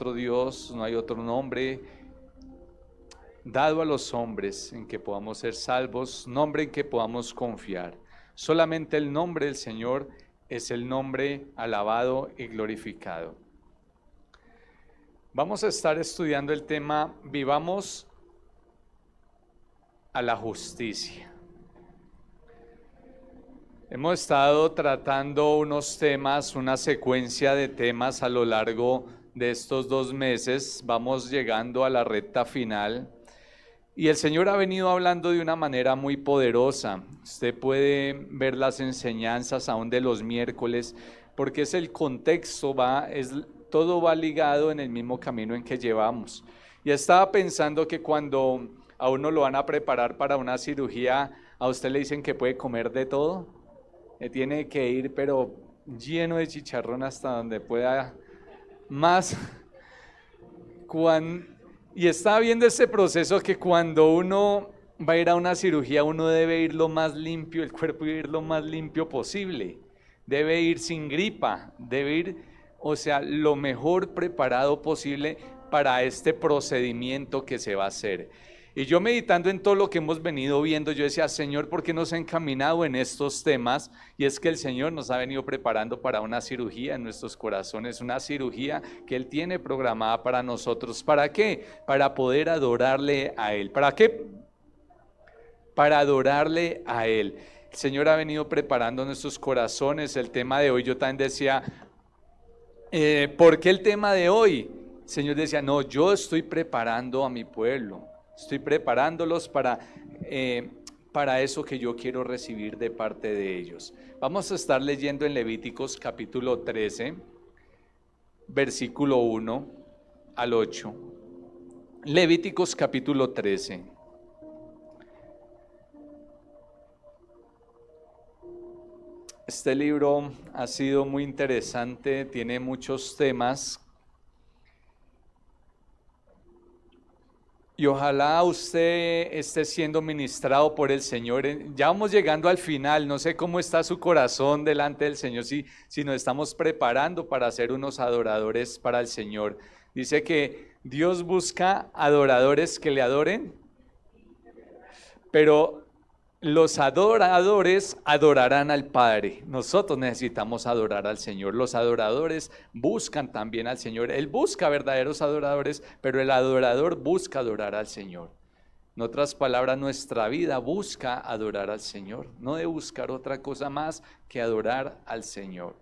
otro Dios, no hay otro nombre dado a los hombres en que podamos ser salvos, nombre en que podamos confiar. Solamente el nombre del Señor es el nombre alabado y glorificado. Vamos a estar estudiando el tema Vivamos a la justicia. Hemos estado tratando unos temas, una secuencia de temas a lo largo de estos 2 meses. Vamos llegando a la recta final y el Señor ha venido hablando de una manera muy poderosa. Usted puede ver las enseñanzas aún de los miércoles, porque es el contexto, todo va ligado en el mismo camino en que llevamos. Y estaba pensando que cuando a uno lo van a preparar para una cirugía, a usted le dicen que puede comer de todo, tiene que ir pero lleno de chicharrón hasta donde pueda más. Y estaba viendo ese proceso que cuando uno va a ir a una cirugía, uno debe ir lo más limpio, el cuerpo debe ir lo más limpio posible, debe ir sin gripa, debe ir, lo mejor preparado posible para este procedimiento que se va a hacer. Y yo meditando en todo lo que hemos venido viendo, yo decía, Señor, ¿por qué nos ha encaminado en estos temas? Y es que el Señor nos ha venido preparando para una cirugía en nuestros corazones, una cirugía que Él tiene programada para nosotros. ¿Para qué? Para poder adorarle a Él. ¿Para qué? Para adorarle a Él. El Señor ha venido preparando nuestros corazones. El tema de hoy, yo también decía, ¿por qué el tema de hoy? El Señor decía, no, yo estoy preparando a mi pueblo. Estoy preparándolos para eso que yo quiero recibir de parte de ellos. Vamos a estar leyendo en Levíticos capítulo 13, versículo 1 al 8. Levíticos capítulo 13. Este libro ha sido muy interesante, tiene muchos temas. Y ojalá usted esté siendo ministrado por el Señor. Ya vamos llegando al final, no sé cómo está su corazón delante del Señor, si nos estamos preparando para ser unos adoradores para el Señor. Dice que Dios busca adoradores que le adoren, pero los adoradores adorarán al Padre. Nosotros necesitamos adorar al Señor. Los adoradores buscan también al Señor. Él busca verdaderos adoradores, pero el adorador busca adorar al Señor. En otras palabras, nuestra vida busca adorar al Señor. No debe buscar otra cosa más que adorar al Señor.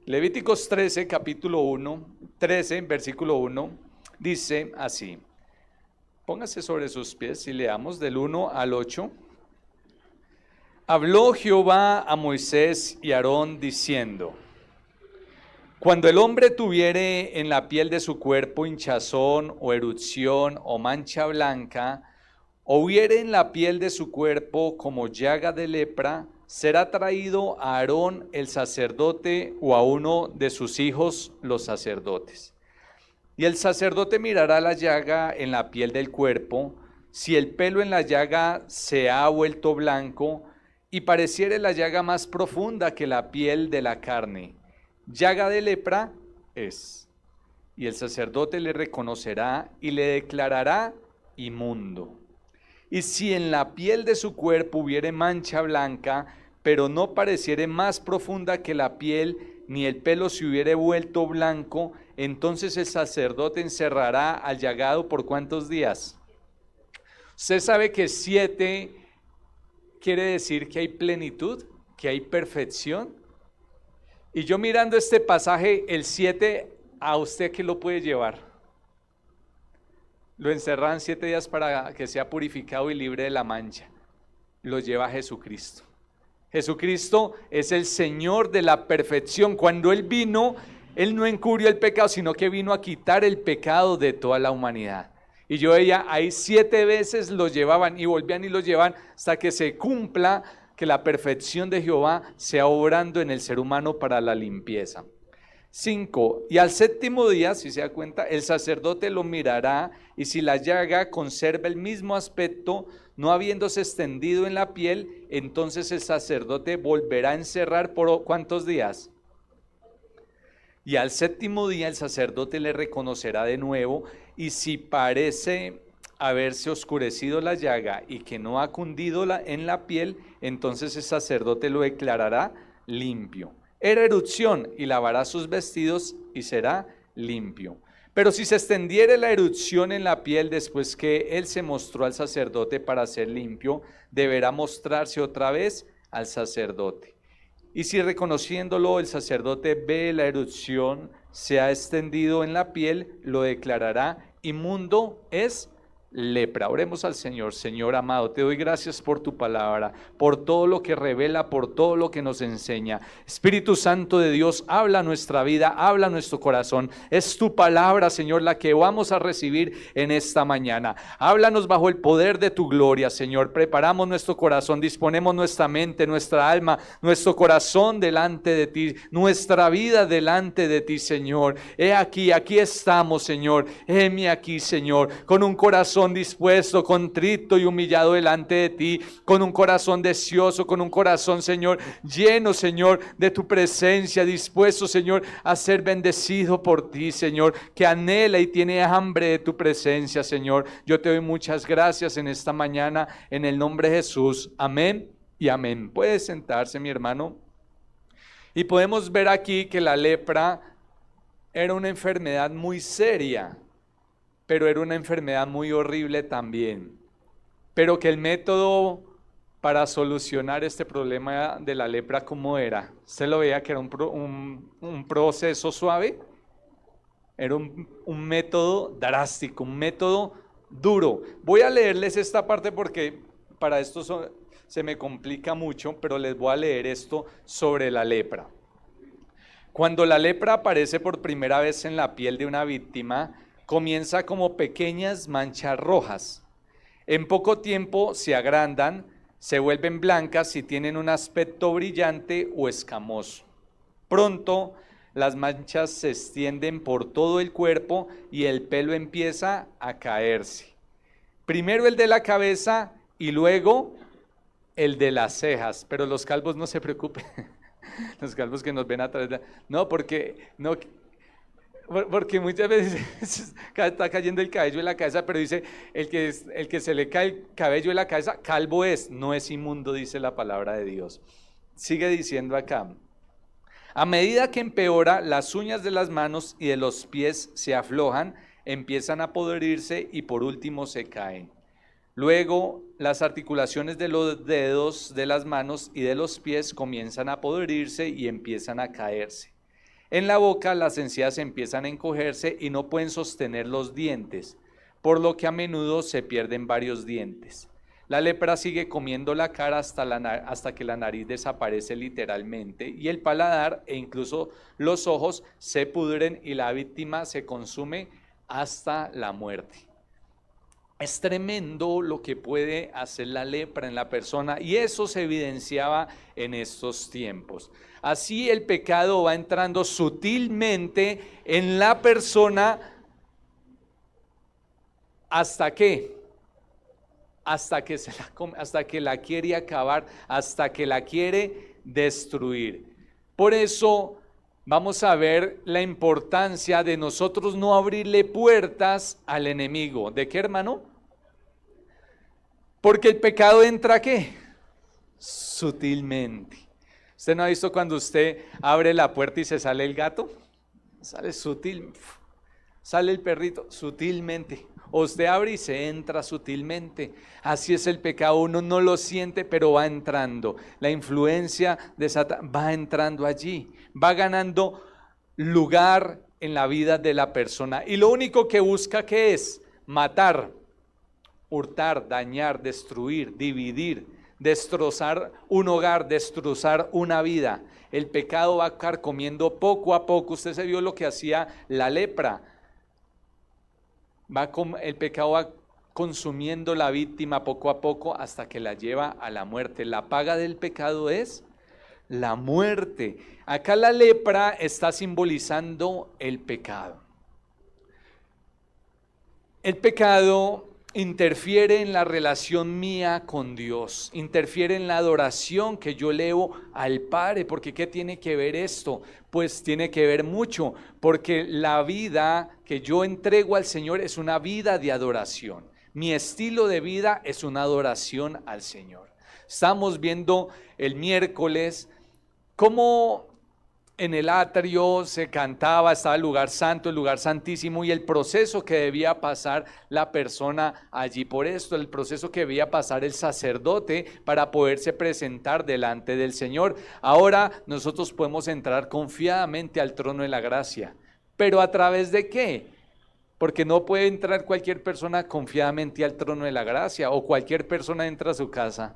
Levíticos 13, capítulo 1, 13, versículo 1, dice así. Póngase sobre sus pies y leamos del 1 al 8. Habló Jehová a Moisés y Aarón diciendo: Cuando el hombre tuviere en la piel de su cuerpo hinchazón o erupción o mancha blanca, o hubiere en la piel de su cuerpo como llaga de lepra, será traído a Aarón el sacerdote o a uno de sus hijos los sacerdotes. Y el sacerdote mirará la llaga en la piel del cuerpo, si el pelo en la llaga se ha vuelto blanco, y pareciere la llaga más profunda que la piel de la carne, llaga de lepra es. Y el sacerdote le reconocerá y le declarará inmundo. Y si en la piel de su cuerpo hubiere mancha blanca, pero no pareciere más profunda que la piel, ni el pelo se hubiere vuelto blanco, entonces el sacerdote encerrará al llagado por ¿cuántos días? Usted sabe que 7 quiere decir que hay plenitud, que hay perfección. Y yo mirando este pasaje, el 7, ¿a usted qué lo puede llevar? Lo encerran 7 días para que sea purificado y libre de la mancha. Lo lleva a Jesucristo. Jesucristo es el Señor de la perfección. Cuando Él vino, Él no encubrió el pecado, sino que vino a quitar el pecado de toda la humanidad. Y yo veía, ahí 7 veces lo llevaban y volvían y lo llevaban hasta que se cumpla que la perfección de Jehová sea obrando en el ser humano para la limpieza. 5. Y al 7º día, si se da cuenta, el sacerdote lo mirará, y si la llaga conserva el mismo aspecto, no habiéndose extendido en la piel, entonces el sacerdote volverá a encerrar por ¿cuántos días? Y al séptimo día el sacerdote le reconocerá de nuevo, y si parece haberse oscurecido la llaga y que no ha cundido en la piel, entonces el sacerdote lo declarará limpio. Era erupción, y lavará sus vestidos y será limpio. Pero si se extendiere la erupción en la piel después que él se mostró al sacerdote para ser limpio, deberá mostrarse otra vez al sacerdote. Y si reconociéndolo el sacerdote ve la erupción se ha extendido en la piel, lo declarará inmundo, es lepra. Oremos al Señor. Señor amado, te doy gracias por tu palabra, por todo lo que revela, por todo lo que nos enseña. Espíritu Santo de Dios, habla nuestra vida, habla nuestro corazón. Es tu palabra, Señor, la que vamos a recibir en esta mañana. Háblanos bajo el poder de tu gloria, Señor. Preparamos nuestro corazón, disponemos nuestra mente, nuestra alma, nuestro corazón delante de ti, nuestra vida delante de ti, Señor. He aquí estamos, Señor. Heme aquí, Señor, con un corazón dispuesto, contrito y humillado delante de ti, con un corazón deseoso, con un corazón, Señor, lleno, Señor, de tu presencia, dispuesto, Señor, a ser bendecido por ti, Señor, que anhela y tiene hambre de tu presencia, Señor. Yo te doy muchas gracias en esta mañana, en el nombre de Jesús. Amén y amén. Puede sentarse, mi hermano. Y podemos ver aquí que la lepra era una enfermedad muy seria, pero era una enfermedad muy horrible también. Pero que el método para solucionar este problema de la lepra, ¿cómo era? ¿Usted lo veía que era un proceso suave? Era un método drástico, un método duro. Voy a leerles esta parte porque para esto se me complica mucho, pero les voy a leer esto sobre la lepra. Cuando la lepra aparece por primera vez en la piel de una víctima, comienza como pequeñas manchas rojas. En poco tiempo se agrandan, se vuelven blancas y tienen un aspecto brillante o escamoso. Pronto las manchas se extienden por todo el cuerpo y el pelo empieza a caerse. Primero el de la cabeza y luego el de las cejas, pero los calvos no se preocupen. Los calvos que nos ven a través de... No, porque muchas veces está cayendo el cabello de la cabeza, pero dice, el que se le cae el cabello de la cabeza, calvo es, no es inmundo, dice la palabra de Dios. Sigue diciendo acá, a medida que empeora, las uñas de las manos y de los pies se aflojan, empiezan a podrirse y por último se caen. Luego, las articulaciones de los dedos de las manos y de los pies comienzan a podrirse y empiezan a caerse. En la boca, las encías empiezan a encogerse y no pueden sostener los dientes, por lo que a menudo se pierden varios dientes. La lepra sigue comiendo la cara hasta que la nariz desaparece literalmente y el paladar e incluso los ojos se pudren y la víctima se consume hasta la muerte. Es tremendo lo que puede hacer la lepra en la persona y eso se evidenciaba en estos tiempos. Así el pecado va entrando sutilmente en la persona hasta que la quiere acabar, hasta que la quiere destruir. Por eso vamos a ver la importancia de nosotros no abrirle puertas al enemigo. ¿De qué, hermano? Porque el pecado entra, ¿qué? Sutilmente. ¿Usted no ha visto cuando usted abre la puerta y se sale el gato? Sale sutil, sale el perrito sutilmente. O usted abre y se entra sutilmente. Así es el pecado, uno no lo siente, pero va entrando. La influencia de Satán va entrando allí, va ganando lugar en la vida de la persona. Y lo único que busca, ¿qué es? Matar, hurtar, dañar, destruir, dividir, destrozar un hogar, destrozar una vida. El pecado va carcomiendo poco a poco. Usted se vio lo que hacía la lepra. El pecado va consumiendo la víctima poco a poco hasta que la lleva a la muerte. La paga del pecado es la muerte. Acá la lepra está simbolizando el pecado. El pecado interfiere en la relación mía con Dios, interfiere en la adoración que yo elevo al Padre. Porque ¿qué tiene que ver esto? Pues tiene que ver mucho, porque la vida que yo entrego al Señor es una vida de adoración. Mi estilo de vida es una adoración al Señor. Estamos viendo el miércoles cómo en el atrio se cantaba, estaba el lugar santo, el lugar santísimo, y el proceso que debía pasar la persona allí por esto, el proceso que debía pasar el sacerdote para poderse presentar delante del Señor. Ahora nosotros podemos entrar confiadamente al trono de la gracia, pero ¿a través de qué? Porque no puede entrar cualquier persona confiadamente al trono de la gracia, o cualquier persona entra a su casa.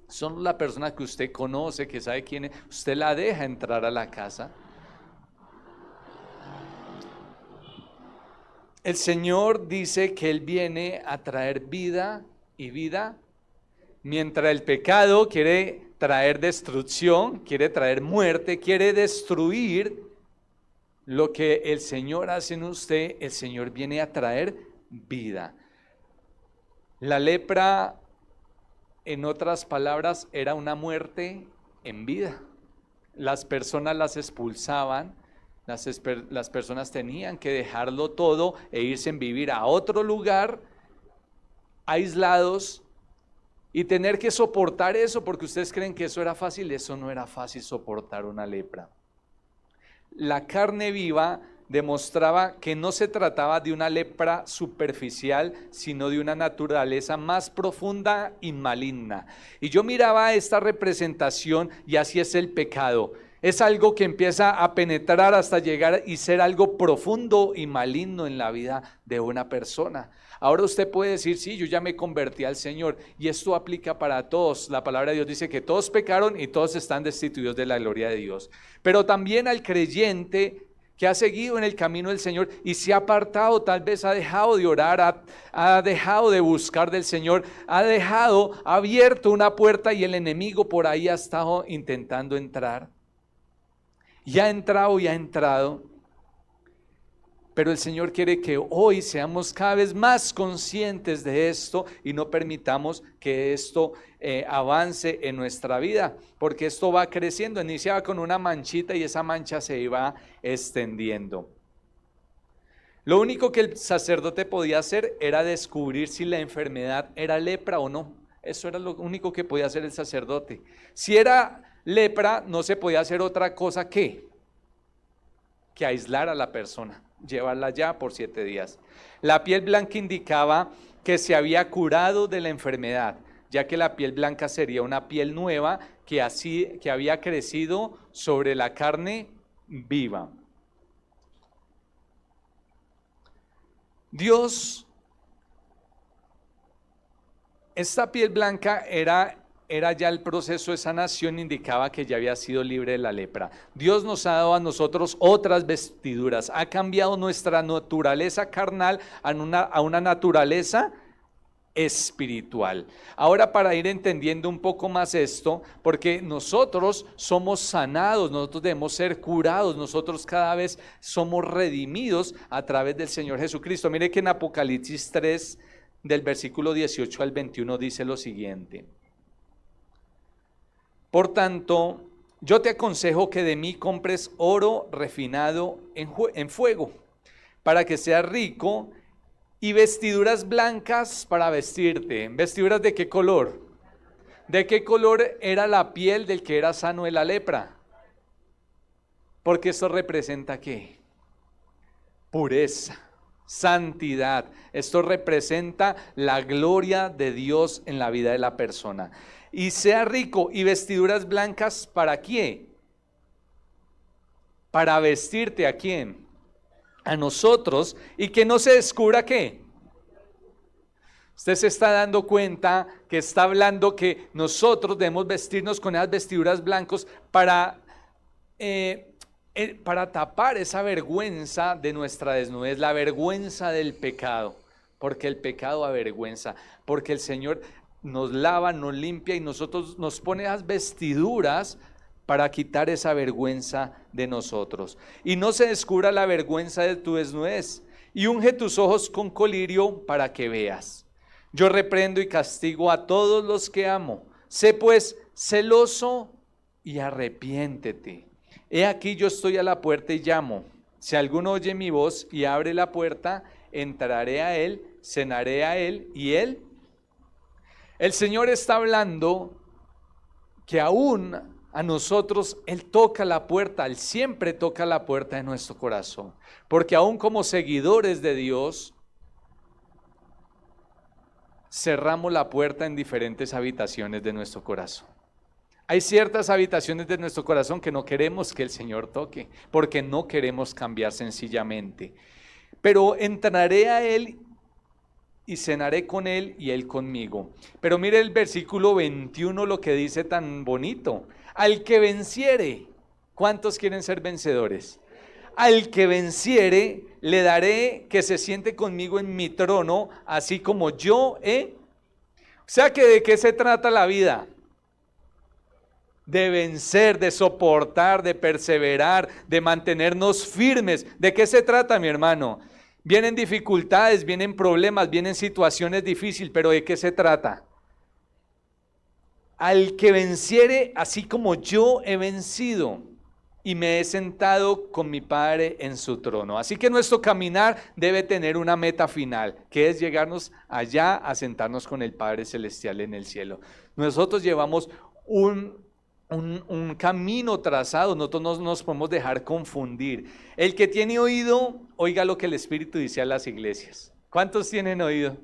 Son la persona que usted conoce, que sabe quién es, usted la deja entrar a la casa. El Señor dice que Él viene a traer vida y vida, mientras el pecado quiere traer destrucción, quiere traer muerte, quiere destruir lo que el Señor hace en usted. El Señor viene a traer vida. La lepra, en otras palabras, era una muerte en vida. Las personas las expulsaban, las personas tenían que dejarlo todo e irse a vivir a otro lugar, aislados, y tener que soportar eso, porque ustedes creen que eso era fácil. Eso no era fácil, soportar una lepra. La carne viva demostraba que no se trataba de una lepra superficial, sino de una naturaleza más profunda y maligna. Y yo miraba esta representación, y así es el pecado. Es algo que empieza a penetrar hasta llegar y ser algo profundo y maligno en la vida de una persona. Ahora usted puede decir, sí, yo ya me convertí al Señor, y esto aplica para todos. La palabra de Dios dice que todos pecaron y todos están destituidos de la gloria de Dios. Pero también al creyente que ha seguido en el camino del Señor y se ha apartado, tal vez ha dejado de orar, ha dejado de buscar del Señor, ha abierto una puerta, y el enemigo por ahí ha estado intentando entrar. Y ha entrado y ha entrado. Pero el Señor quiere que hoy seamos cada vez más conscientes de esto y no permitamos que esto avance en nuestra vida, porque esto va creciendo. Iniciaba con una manchita y esa mancha se iba extendiendo. Lo único que el sacerdote podía hacer era descubrir si la enfermedad era lepra o no. Eso era lo único que podía hacer el sacerdote. Si era lepra, no se podía hacer otra cosa que aislar a la persona, llevarla ya por 7 días. La piel blanca indicaba que se había curado de la enfermedad, ya que la piel blanca sería una piel nueva que había crecido sobre la carne viva. Dios, esta piel blanca era ya el proceso de sanación, indicaba que ya había sido libre de la lepra. Dios nos ha dado a nosotros otras vestiduras, ha cambiado nuestra naturaleza carnal a una naturaleza espiritual. Ahora, para ir entendiendo un poco más esto, porque nosotros somos sanados, nosotros debemos ser curados, nosotros cada vez somos redimidos a través del Señor Jesucristo. Mire que en Apocalipsis 3, del versículo 18 al 21 dice lo siguiente: por tanto, yo te aconsejo que de mí compres oro refinado en fuego, para que seas rico, y vestiduras blancas para vestirte. ¿Vestiduras de qué color? ¿De qué color era la piel del que era sano de la lepra? Porque esto representa ¿qué? Pureza, santidad. Esto representa la gloria de Dios en la vida de la persona. Y sea rico, y vestiduras blancas, ¿para quién? Para vestirte, ¿a quién? A nosotros, y que no se descubra ¿qué? Usted se está dando cuenta que está hablando que nosotros debemos vestirnos con esas vestiduras blancas para tapar esa vergüenza de nuestra desnudez, la vergüenza del pecado, porque el pecado avergüenza, porque el Señor nos lava, nos limpia, y nosotros nos pone esas vestiduras para quitar esa vergüenza de nosotros. Y no se descubra la vergüenza de tu desnudez. y unge tus ojos con colirio para que veas. Yo reprendo y castigo a todos los que amo. Sé pues celoso y arrepiéntete. He aquí yo estoy a la puerta y llamo. Si alguno oye mi voz y abre la puerta, entraré a él, cenaré a él y él. El Señor está hablando que aún a nosotros Él toca la puerta, Él siempre toca la puerta de nuestro corazón, porque aún como seguidores de Dios, cerramos la puerta en diferentes habitaciones de nuestro corazón. Hay ciertas habitaciones de nuestro corazón que no queremos que el Señor toque, porque no queremos cambiar sencillamente. Pero entraré a Él y cenaré con Él y Él conmigo. Pero mire el versículo 21, lo que dice tan bonito. Al que venciere, ¿cuántos quieren ser vencedores? Al que venciere, le daré que se siente conmigo en mi trono, así como yo he. O sea que ¿de qué se trata la vida? De vencer, de soportar, de perseverar, de mantenernos firmes. ¿De qué se trata, mi hermano? Vienen dificultades, vienen problemas, vienen situaciones difíciles, pero ¿de qué se trata? Al que venciere, así como yo he vencido y me he sentado con mi Padre en su trono. Así que nuestro caminar debe tener una meta final, que es llegarnos allá a sentarnos con el Padre Celestial en el cielo. Nosotros llevamos un camino trazado, nosotros no nos podemos dejar confundir. El que tiene oído, oiga lo que el Espíritu dice a las iglesias. ¿Cuántos tienen oído?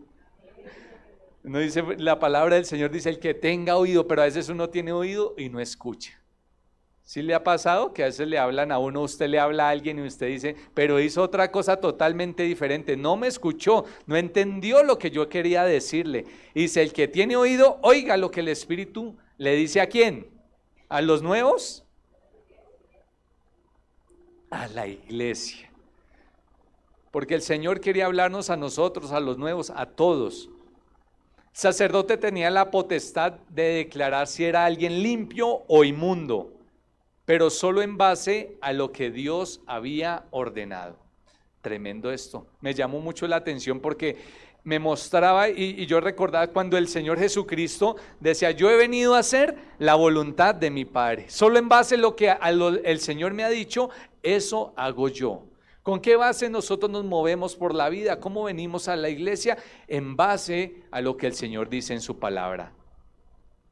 No dice, la palabra del Señor dice el que tenga oído, pero a veces uno tiene oído y no escucha. ¿Sí le ha pasado que a veces le hablan a uno, usted le habla a alguien y usted dice, pero hizo otra cosa totalmente diferente, no me escuchó, no entendió lo que yo quería decirle? Y dice, el que tiene oído, oiga lo que el Espíritu le dice ¿a quién? ¿A los nuevos? A la iglesia. Porque el Señor quería hablarnos a nosotros, a los nuevos, a todos. El sacerdote tenía la potestad de declarar si era alguien limpio o inmundo, pero solo en base a lo que Dios había ordenado. Tremendo esto. Me llamó mucho la atención porque me mostraba y yo recordaba cuando el Señor Jesucristo decía, yo he venido a hacer la voluntad de mi Padre. Solo en base a lo que el Señor me ha dicho, eso hago yo. ¿Con qué base nosotros nos movemos por la vida? ¿Cómo venimos a la iglesia? En base a lo que el Señor dice en su palabra.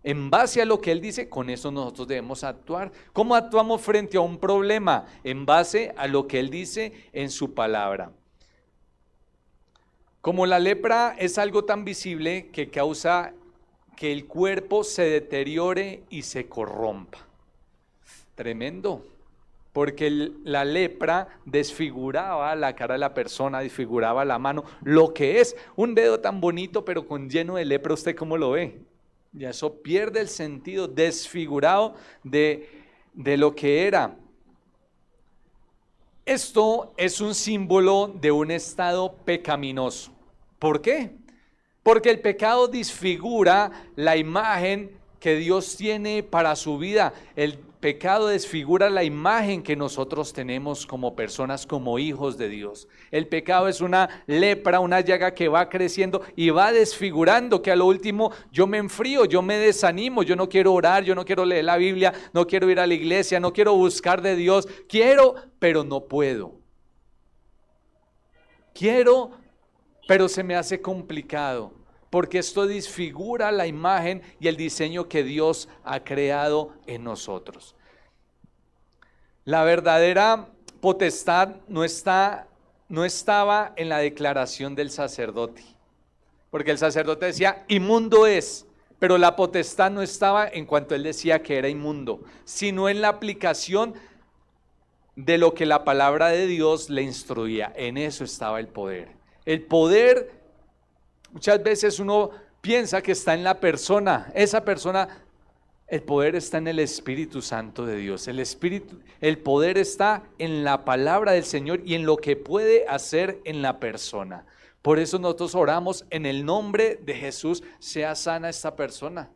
En base a lo que Él dice, con eso nosotros debemos actuar. ¿Cómo actuamos frente a un problema? En base a lo que Él dice en su palabra. Como la lepra es algo tan visible que causa que el cuerpo se deteriore y se corrompa. Tremendo. Porque la lepra desfiguraba la cara de la persona, desfiguraba la mano, lo que es un dedo tan bonito pero con lleno de lepra, ¿usted cómo lo ve? Ya eso pierde el sentido, desfigurado de lo que era. Esto es un símbolo de un estado pecaminoso. ¿Por qué? Porque el pecado desfigura la imagen que Dios tiene para su vida. El pecado desfigura la imagen que nosotros tenemos como personas, como hijos de Dios. El pecado es una lepra, una llaga que va creciendo y va desfigurando, que a lo último yo me enfrío, yo me desanimo, yo no quiero orar, yo no quiero leer la Biblia, no quiero ir a la iglesia, no quiero buscar de Dios. Quiero, pero no puedo. Quiero, pero se me hace complicado. Porque esto desfigura la imagen y el diseño que Dios ha creado en nosotros. La verdadera potestad no estaba en la declaración del sacerdote. Porque el sacerdote decía, inmundo es, pero la potestad no estaba en cuanto él decía que era inmundo, sino en la aplicación de lo que la palabra de Dios le instruía. En eso estaba el poder. El poder. Muchas veces uno piensa que está en la persona, esa persona, el poder está en el Espíritu Santo de Dios. El poder está en la palabra del Señor y en lo que puede hacer en la persona. Por eso nosotros oramos en el nombre de Jesús, sea sana esta persona.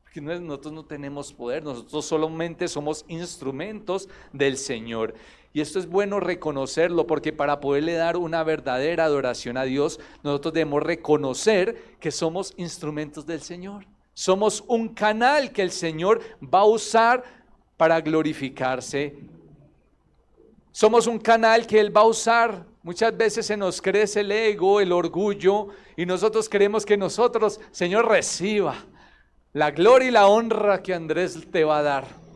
Porque nosotros no tenemos poder, nosotros solamente somos instrumentos del Señor. Y esto es bueno reconocerlo, porque para poderle dar una verdadera adoración a Dios, nosotros debemos reconocer que somos instrumentos del Señor. Somos un canal que el Señor va a usar para glorificarse. Somos un canal que Él va a usar. Muchas veces se nos crece el ego, el orgullo, y nosotros queremos que nosotros, Señor, reciba la gloria y la honra que Andrés te va a dar.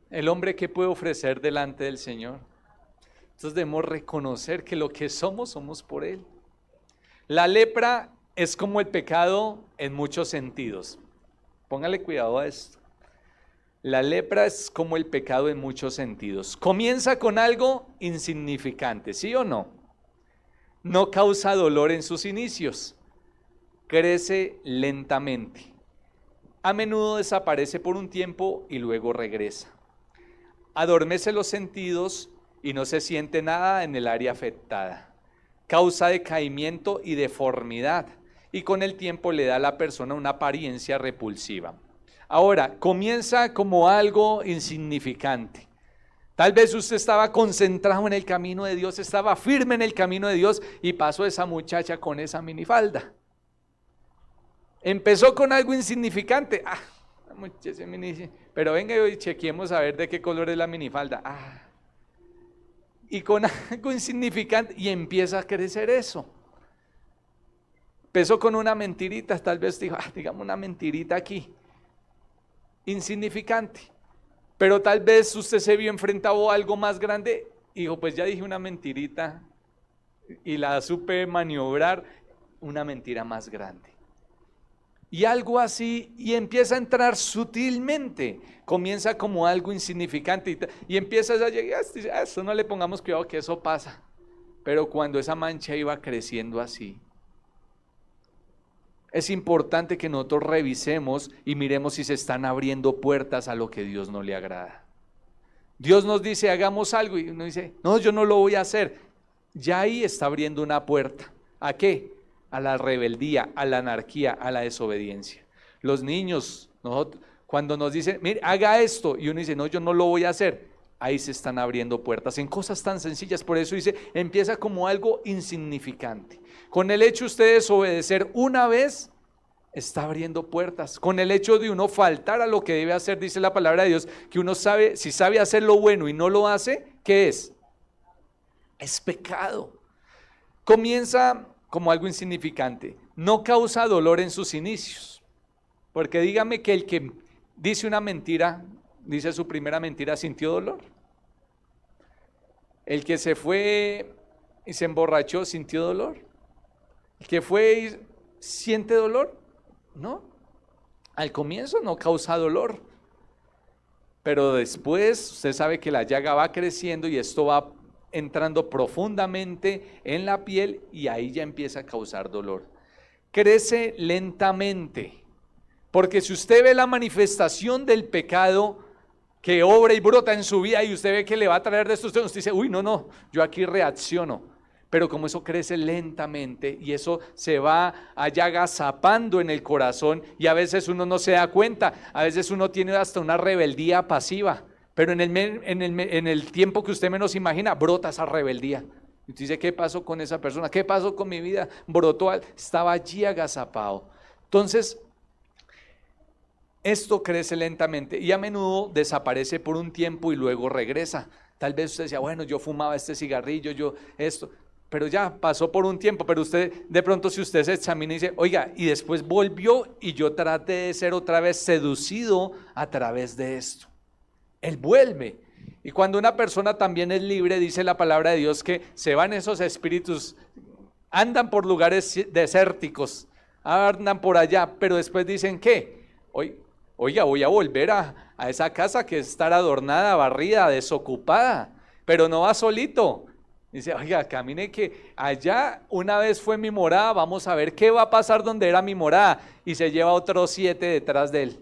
El hombre, ¿qué puede ofrecer delante del Señor? Entonces debemos reconocer que lo que somos por Él. La lepra es como el pecado en muchos sentidos. Póngale cuidado a esto. La lepra es como el pecado en muchos sentidos. Comienza con algo insignificante, ¿sí o no? No causa dolor en sus inicios. Crece lentamente. A menudo desaparece por un tiempo y luego regresa. Adormece los sentidos y no se siente nada en el área afectada. Causa decaimiento y deformidad, y con el tiempo le da a la persona una apariencia repulsiva. Ahora, comienza como algo insignificante. Tal vez usted estaba concentrado en el camino de Dios, estaba firme en el camino de Dios, y pasó esa muchacha con esa minifalda. Empezó con algo insignificante. Pero venga y chequeemos a ver de qué color es la minifalda. Y con algo insignificante, y empieza a crecer eso. Empezó con una mentirita, tal vez dijo, digamos una mentirita aquí, insignificante. Pero tal vez usted se vio enfrentado a algo más grande y dijo, pues ya dije una mentirita y la supe maniobrar, una mentira más grande. Y algo así, y empieza a entrar sutilmente, comienza como algo insignificante y empieza a llegar, eso no le pongamos cuidado que eso pasa. Pero cuando esa mancha iba creciendo así, es importante que nosotros revisemos y miremos si se están abriendo puertas a lo que Dios no le agrada. Dios nos dice, hagamos algo, y uno dice, no, yo no lo voy a hacer. Ya ahí está abriendo una puerta. ¿A qué? A la rebeldía, a la anarquía, a la desobediencia. Los niños, cuando nos dicen, mire, haga esto, y uno dice, no, yo no lo voy a hacer, ahí se están abriendo puertas en cosas tan sencillas. Por eso dice, empieza como algo insignificante. Con el hecho de usted desobedecer una vez, está abriendo puertas. Con el hecho de uno faltar a lo que debe hacer, dice la palabra de Dios, que uno sabe, si sabe hacer lo bueno y no lo hace, ¿qué es? Es pecado. Comienza como algo insignificante, no causa dolor en sus inicios, porque dígame que el que dice una mentira, dice su primera mentira, ¿sintió dolor? El que se fue y se emborrachó, ¿sintió dolor? El que fue y siente dolor, no, al comienzo no causa dolor, pero después usted sabe que la llaga va creciendo y esto va entrando profundamente en la piel y ahí ya empieza a causar dolor. Crece lentamente, porque si usted ve la manifestación del pecado que obra y brota en su vida y usted ve que le va a traer de esto, usted dice, uy, no, yo aquí reacciono. Pero como eso crece lentamente y eso se va allá agazapando en el corazón y a veces uno no se da cuenta, a veces uno tiene hasta una rebeldía pasiva, pero en el tiempo que usted menos imagina, brota esa rebeldía. Y usted dice, ¿qué pasó con esa persona? ¿Qué pasó con mi vida? Brotó, estaba allí agazapado. Entonces, esto crece lentamente y a menudo desaparece por un tiempo y luego regresa. Tal vez usted decía, bueno, yo fumaba este cigarrillo, yo esto, pero ya pasó por un tiempo. Pero usted, de pronto, si usted se examina y dice, oiga, y después volvió y yo traté de ser otra vez seducido a través de esto. Él vuelve. Y cuando una persona también es libre, dice la palabra de Dios que se van esos espíritus, andan por lugares desérticos, andan por allá, pero después dicen, ¿qué? Oiga, voy a volver a esa casa que estar adornada, barrida, desocupada, pero no va solito. Dice, oiga, camine que allá una vez fue mi morada, vamos a ver qué va a pasar donde era mi morada. Y se lleva otros 7 detrás de él.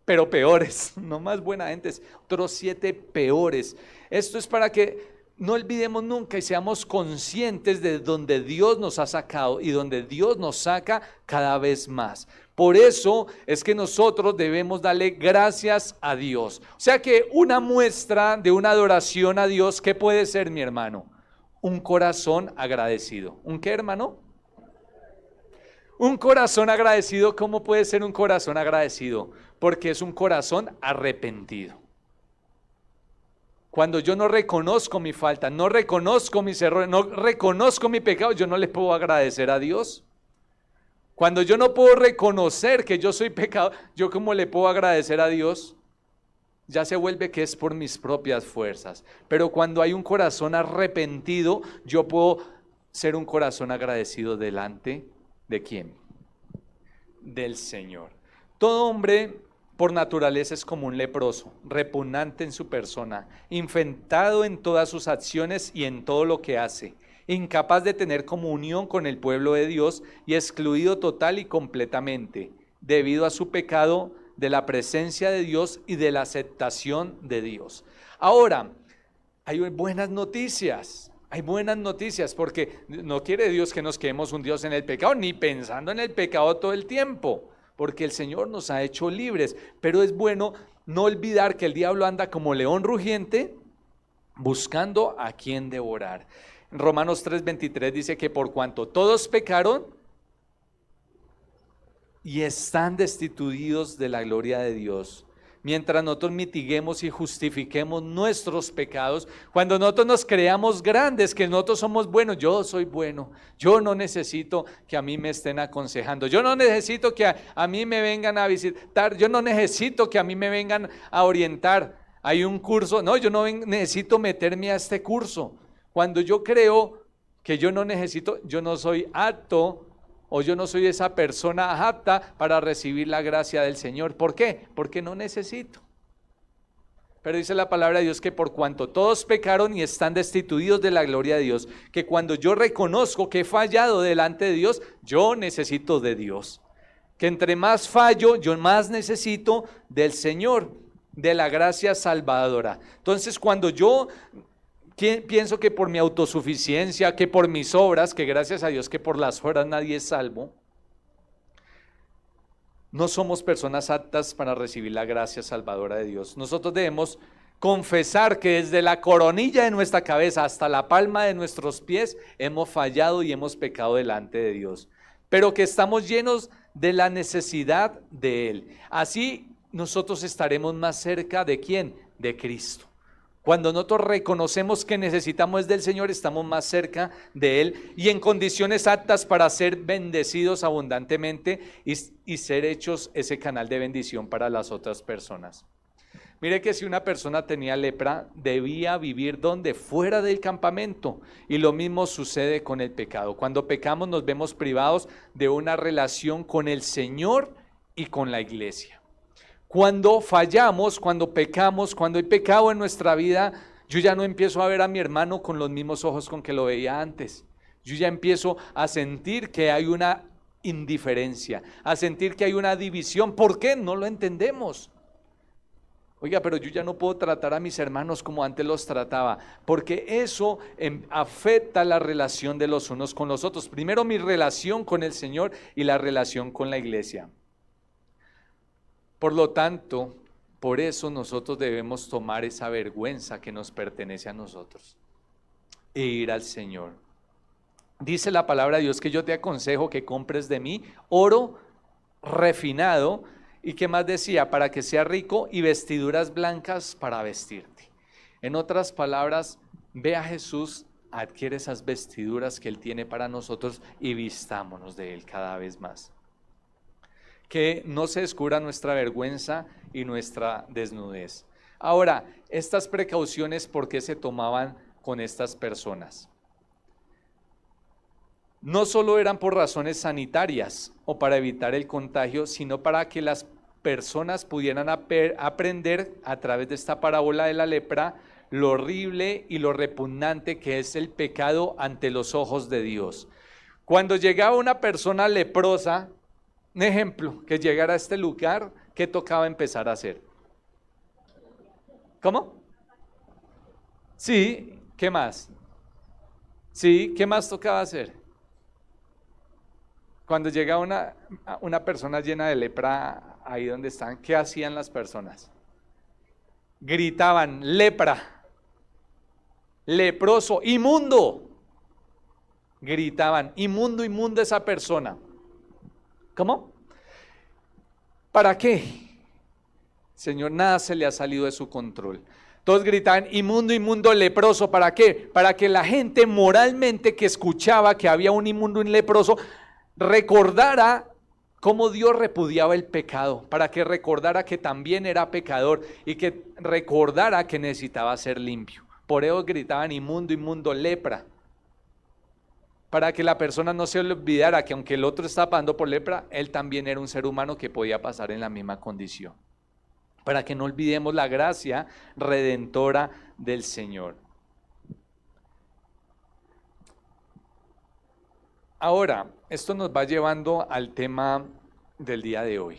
Pero peores, no más buena gente, otros 7 peores. Esto es para que no olvidemos nunca y seamos conscientes de donde Dios nos ha sacado y donde Dios nos saca cada vez más. Por eso es que nosotros debemos darle gracias a Dios. O sea que una muestra de una adoración a Dios, ¿qué puede ser, mi hermano? Un corazón agradecido. ¿Un qué, hermano? Un corazón agradecido. ¿Cómo puede ser un corazón agradecido? Porque es un corazón arrepentido. Cuando yo no reconozco mi falta, no reconozco mis errores, no reconozco mi pecado, yo no le puedo agradecer a Dios. Cuando yo no puedo reconocer que yo soy pecador, ¿yo cómo le puedo agradecer a Dios? Ya se vuelve que es por mis propias fuerzas. Pero cuando hay un corazón arrepentido, yo puedo ser un corazón agradecido delante ¿de quién? Del Señor. Todo hombre por naturaleza es como un leproso, repugnante en su persona, infectado en todas sus acciones y en todo lo que hace, incapaz de tener comunión con el pueblo de Dios y excluido total y completamente, debido a su pecado, de la presencia de Dios y de la aceptación de Dios. Ahora, hay buenas noticias. Hay buenas noticias porque no quiere Dios que nos quedemos hundidos en el pecado, ni pensando en el pecado todo el tiempo, porque el Señor nos ha hecho libres. Pero es bueno no olvidar que el diablo anda como león rugiente buscando a quien devorar. En Romanos 3:23 dice que por cuanto todos pecaron y están destituidos de la gloria de Dios, mientras nosotros mitiguemos y justifiquemos nuestros pecados, cuando nosotros nos creamos grandes, que nosotros somos buenos, yo soy bueno, yo no necesito que a mí me estén aconsejando, yo no necesito que a mí me vengan a visitar, yo no necesito que a mí me vengan a orientar, hay un curso, no, yo no necesito meterme a este curso. Cuando yo creo que yo no necesito, yo no soy apto, o yo no soy esa persona apta para recibir la gracia del Señor. ¿Por qué? Porque no necesito. Pero dice la palabra de Dios que por cuanto todos pecaron y están destituidos de la gloria de Dios, que cuando yo reconozco que he fallado delante de Dios, yo necesito de Dios. Que entre más fallo, yo más necesito del Señor, de la gracia salvadora. Entonces, cuando yo pienso que por mi autosuficiencia, que por mis obras, que gracias a Dios que por las obras nadie es salvo, no somos personas aptas para recibir la gracia salvadora de Dios. Nosotros debemos confesar que desde la coronilla de nuestra cabeza hasta la palma de nuestros pies hemos fallado y hemos pecado delante de Dios, pero que estamos llenos de la necesidad de Él. Así nosotros estaremos más cerca ¿de quién? De Cristo. Cuando nosotros reconocemos que necesitamos del Señor, estamos más cerca de Él y en condiciones aptas para ser bendecidos abundantemente y ser hechos ese canal de bendición para las otras personas. Mire que si una persona tenía lepra, debía vivir donde fuera del campamento, y lo mismo sucede con el pecado. Cuando pecamos nos vemos privados de una relación con el Señor y con la iglesia. Cuando fallamos, cuando pecamos, cuando hay pecado en nuestra vida, yo ya no empiezo a ver a mi hermano con los mismos ojos con que lo veía antes. Yo ya empiezo a sentir que hay una indiferencia, a sentir que hay una división. ¿Por qué? No lo entendemos. Oiga, pero yo ya no puedo tratar a mis hermanos como antes los trataba, porque eso afecta la relación de los unos con los otros. Primero mi relación con el Señor y la relación con la iglesia. Por lo tanto, por eso nosotros debemos tomar esa vergüenza que nos pertenece a nosotros e ir al Señor. Dice la palabra de Dios que yo te aconsejo que compres de mí oro refinado, y que más decía, para que sea rico, y vestiduras blancas para vestirte. En otras palabras, ve a Jesús, adquiere esas vestiduras que Él tiene para nosotros y vistámonos de Él cada vez más. Que no se descubra nuestra vergüenza y nuestra desnudez. Ahora, estas precauciones, ¿por qué se tomaban con estas personas? No solo eran por razones sanitarias o para evitar el contagio, sino para que las personas pudieran aprender a través de esta parábola de la lepra lo horrible y lo repugnante que es el pecado ante los ojos de Dios. Cuando llegaba una persona leprosa, un ejemplo, que llegara a este lugar, ¿qué tocaba empezar a hacer? ¿Cómo? Sí, ¿qué más? Sí, ¿qué más tocaba hacer? Cuando llega una persona llena de lepra ahí donde están, ¿qué hacían las personas? Gritaban, lepra, leproso, inmundo. Gritaban, inmundo, inmundo esa persona. ¿Cómo? ¿Para qué? Señor, nada se le ha salido de su control. Todos gritaban, inmundo, inmundo, leproso. ¿Para qué? Para que la gente moralmente que escuchaba que había un inmundo, un leproso, recordara cómo Dios repudiaba el pecado, para que recordara que también era pecador y que recordara que necesitaba ser limpio. Por eso gritaban inmundo, inmundo, lepra. Para que la persona no se olvidara que aunque el otro estaba pasando por lepra, él también era un ser humano que podía pasar en la misma condición. Para que no olvidemos la gracia redentora del Señor. Ahora, esto nos va llevando al tema del día de hoy.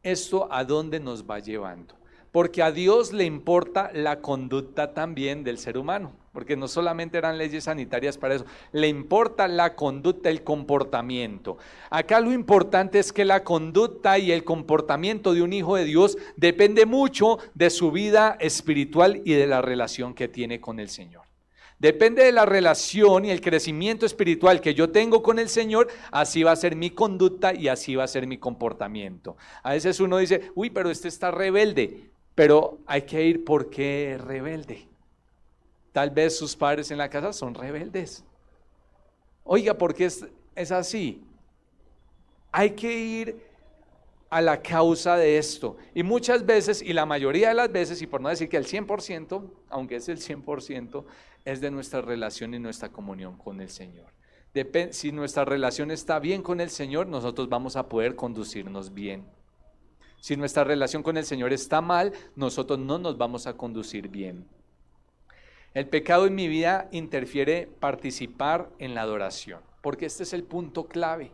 ¿Esto a dónde nos va llevando? Porque a Dios le importa la conducta también del ser humano, porque no solamente eran leyes sanitarias para eso, le importa la conducta, el comportamiento. Acá lo importante es que la conducta y el comportamiento de un hijo de Dios depende mucho de su vida espiritual y de la relación que tiene con el Señor. Depende de la relación y el crecimiento espiritual que yo tengo con el Señor, así va a ser mi conducta y así va a ser mi comportamiento. A veces uno dice, uy, pero este está rebelde, pero hay que ir por qué rebelde. Tal vez sus padres en la casa son rebeldes. Oiga, ¿por qué es así? Hay que ir a la causa de esto. Y muchas veces, y la mayoría de las veces, y por no decir que el 100%, aunque es el 100%, es de nuestra relación y nuestra comunión con el Señor. Si nuestra relación está bien con el Señor, nosotros vamos a poder conducirnos bien. Si nuestra relación con el Señor está mal, nosotros no nos vamos a conducir bien. El pecado en mi vida interfiere participar en la adoración, porque este es el punto clave.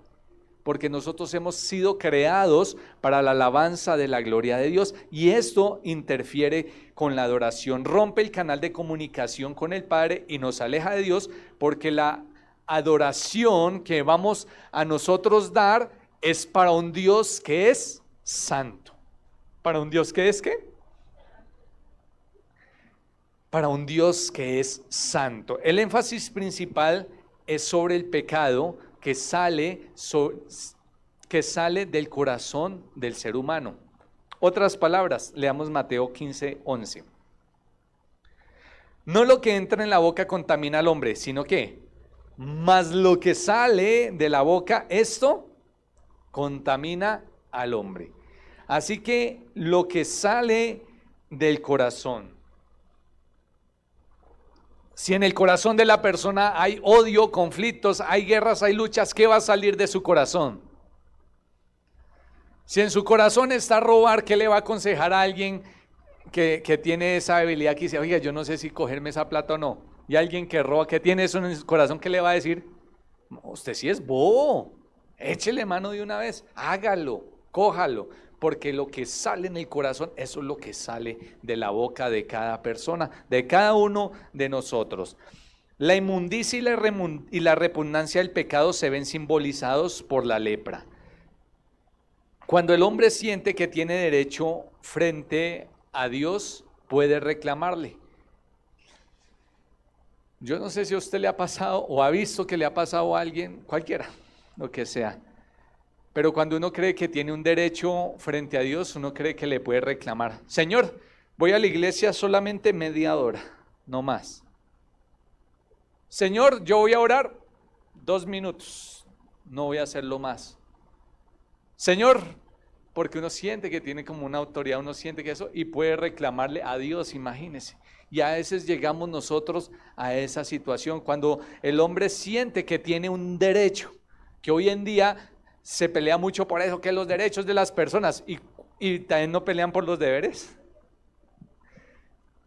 Porque nosotros hemos sido creados para la alabanza de la gloria de Dios y esto interfiere con la adoración, rompe el canal de comunicación con el Padre y nos aleja de Dios, porque la adoración que vamos a nosotros dar es para un Dios que es santo. ¿Para un Dios que es qué? Para un Dios que es santo. El énfasis principal es sobre el pecado que sale del corazón del ser humano. Otras palabras, leamos Mateo 15:11. No lo que entra en la boca contamina al hombre, sino que, más lo que sale de la boca, esto contamina al hombre. Así que lo que sale del corazón. Si en el corazón de la persona hay odio, conflictos, hay guerras, hay luchas, ¿qué va a salir de su corazón? Si en su corazón está robar, ¿qué le va a aconsejar a alguien que tiene esa debilidad que dice, oiga, yo no sé si cogerme esa plata o no? Y alguien que roba, que tiene eso en su corazón, ¿qué le va a decir? Usted sí es bobo, échele mano de una vez, hágalo, cójalo. Porque lo que sale en el corazón, eso es lo que sale de la boca de cada persona, de cada uno de nosotros. La inmundicia y la repugnancia del pecado se ven simbolizados por la lepra. Cuando el hombre siente que tiene derecho frente a Dios, puede reclamarle. Yo no sé si a usted le ha pasado o ha visto que le ha pasado a alguien, cualquiera, lo que sea. Pero cuando uno cree que tiene un derecho frente a Dios, uno cree que le puede reclamar. Señor, voy a la iglesia solamente media hora, no más. Señor, yo voy a orar 2 minutos, no voy a hacerlo más. Señor, porque uno siente que tiene como una autoridad, uno siente que eso, y puede reclamarle a Dios, imagínese. Y a veces llegamos nosotros a esa situación, cuando el hombre siente que tiene un derecho, que hoy en día se pelea mucho por eso, que los derechos de las personas, y también no pelean por los deberes.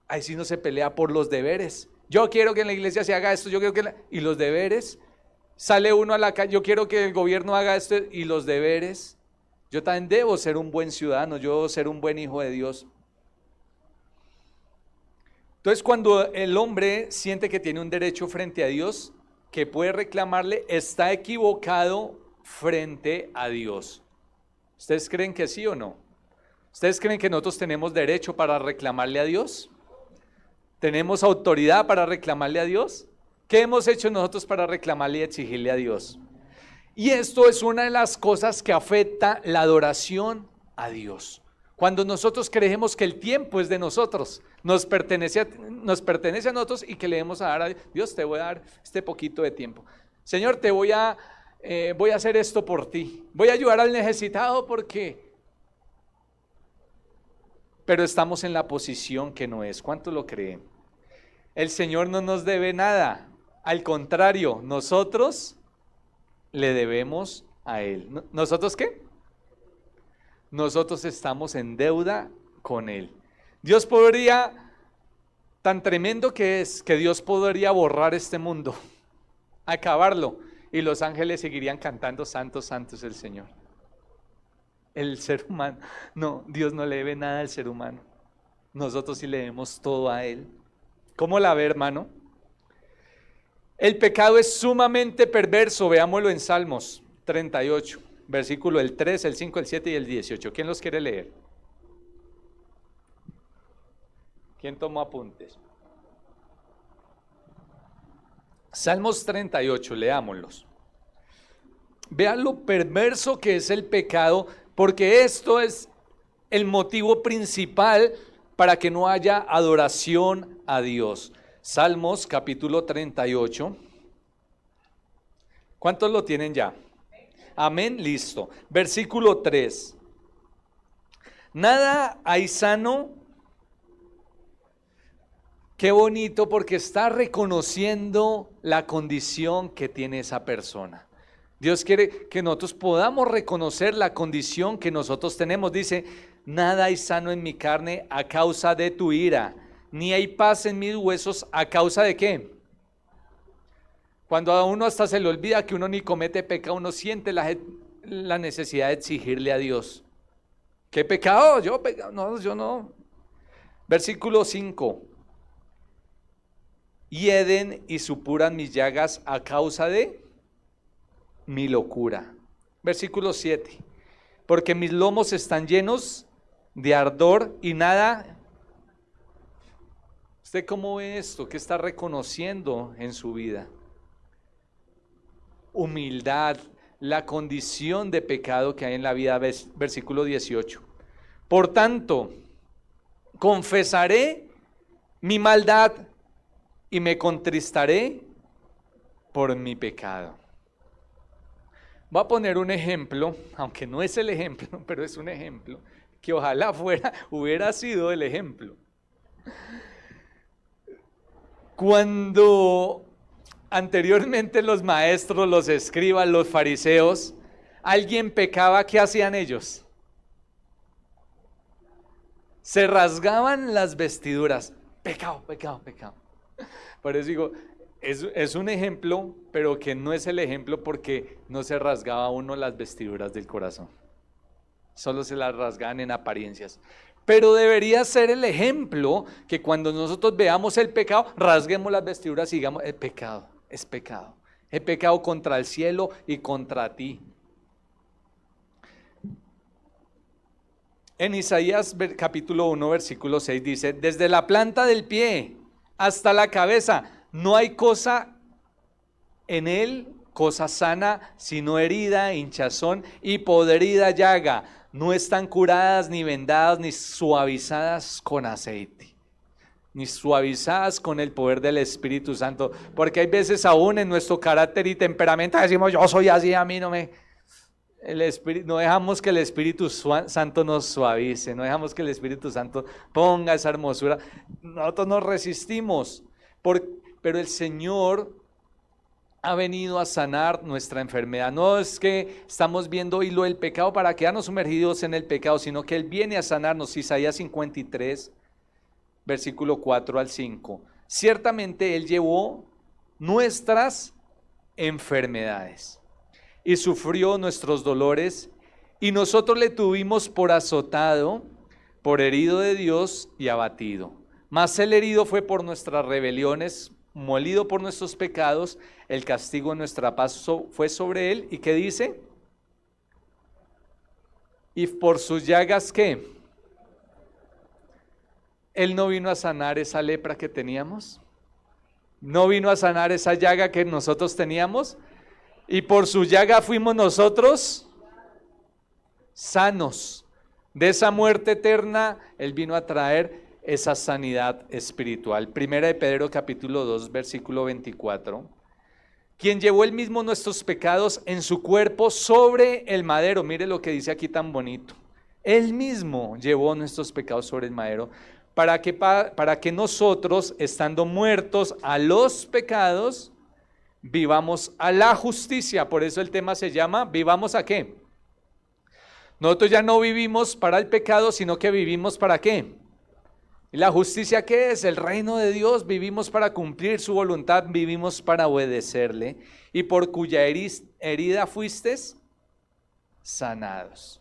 Ahí sí no se pelea por los deberes. Yo quiero que en la iglesia se haga esto, yo quiero que y los deberes. Sale uno a la calle, yo quiero que el gobierno haga esto y los deberes. Yo también debo ser un buen ciudadano, yo debo ser un buen hijo de Dios. Entonces, cuando el hombre siente que tiene un derecho frente a Dios, que puede reclamarle, está equivocado frente a Dios. ¿Ustedes creen que sí o no? ¿Ustedes creen que nosotros tenemos derecho para reclamarle a Dios? ¿Tenemos autoridad para reclamarle a Dios? ¿Qué hemos hecho nosotros para reclamarle y exigirle a Dios? Y esto es una de las cosas que afecta la adoración a Dios. Cuando nosotros creemos que el tiempo es de nosotros, nos pertenece a nosotros y que le debemos a dar a Dios, te voy a dar este poquito de tiempo. Señor, te voy a hacer esto por ti. Voy a ayudar al necesitado porque... Pero estamos en la posición que no es. ¿Cuántos lo creen? El Señor no nos debe nada. Al contrario, nosotros le debemos a Él. ¿Nosotros qué? Nosotros estamos en deuda con Él. Dios podría, tan tremendo que es, que Dios podría borrar este mundo, acabarlo, y los ángeles seguirían cantando: santo, santo es el Señor. El ser humano, no, Dios no le debe nada al ser humano. Nosotros sí le debemos todo a Él. ¿Cómo la ve, hermano? El pecado es sumamente perverso. Veámoslo en Salmos 38, versículo el 3, el 5, el 7 y el 18. ¿Quién los quiere leer? ¿Quién tomó apuntes? Salmos 38, leámoslos. Vean lo perverso que es el pecado, porque esto es el motivo principal para que no haya adoración a Dios. Salmos capítulo 38. ¿Cuántos lo tienen ya? Amén, listo. Versículo 3. Nada hay sano. Qué bonito, porque está reconociendo la condición que tiene esa persona. Dios quiere que nosotros podamos reconocer la condición que nosotros tenemos. Dice: nada hay sano en mi carne a causa de tu ira, ni hay paz en mis huesos a causa de ¿qué? Cuando a uno hasta se le olvida que uno ni comete pecado, uno siente la necesidad de exigirle a Dios. ¿Qué pecado? Yo pecado, no, yo no. Versículo 5. Hieden y supuran mis llagas a causa de mi locura. Versículo 7. Porque mis lomos están llenos de ardor y nada. ¿Usted cómo ve esto? ¿Qué está reconociendo en su vida? Humildad, la condición de pecado que hay en la vida. Versículo 18. Por tanto, confesaré mi maldad y me contristaré por mi pecado. Voy a poner un ejemplo, aunque no es el ejemplo, pero es un ejemplo, que ojalá hubiera sido el ejemplo. Cuando anteriormente los maestros, los escribas, los fariseos, alguien pecaba, ¿qué hacían ellos? Se rasgaban las vestiduras. Pecado, pecado, pecado. Por eso digo, es un ejemplo, pero que no es el ejemplo, porque no se rasgaba uno las vestiduras del corazón. Solo se las rasgaban en apariencias. Pero debería ser el ejemplo que cuando nosotros veamos el pecado, rasguemos las vestiduras y digamos: el pecado, es pecado. He pecado contra el cielo y contra ti. En Isaías capítulo 1, versículo 6 dice: desde la planta del pie hasta la cabeza, no hay cosa en él, cosa sana, sino herida, hinchazón y podrida llaga. No están curadas, ni vendadas, ni suavizadas con aceite, ni suavizadas con el poder del Espíritu Santo. Porque hay veces aún en nuestro carácter y temperamento decimos: yo soy así, a mí no me... no dejamos que el Espíritu Santo nos suavice, no dejamos que el Espíritu Santo ponga esa hermosura. Nosotros nos resistimos, pero el Señor ha venido a sanar nuestra enfermedad. No es que estamos viendo hilo del pecado para quedarnos sumergidos en el pecado, sino que Él viene a sanarnos. Isaías 53, versículo 4 al 5. Ciertamente Él llevó nuestras enfermedades y sufrió nuestros dolores, y nosotros le tuvimos por azotado, por herido de Dios y abatido. Mas el herido fue por nuestras rebeliones, molido por nuestros pecados. El castigo de nuestra paz fue sobre él. ¿Y qué dice? Y por sus llagas, ¿qué? Él no vino a sanar esa lepra que teníamos. No vino a sanar esa llaga que nosotros teníamos. Y por su llaga fuimos nosotros sanos. De esa muerte eterna, Él vino a traer esa sanidad espiritual. Primera de Pedro capítulo 2, versículo 24. Quien llevó Él mismo nuestros pecados en su cuerpo sobre el madero. Mire lo que dice aquí tan bonito. Él mismo llevó nuestros pecados sobre el madero para que nosotros, estando muertos a los pecados, vivamos a la justicia. Por eso el tema se llama ¿vivamos a qué? Nosotros ya no vivimos para el pecado, sino que vivimos ¿para qué? ¿Y la justicia qué es? El reino de Dios. Vivimos para cumplir su voluntad, vivimos para obedecerle, y por cuya herida fuisteis sanados.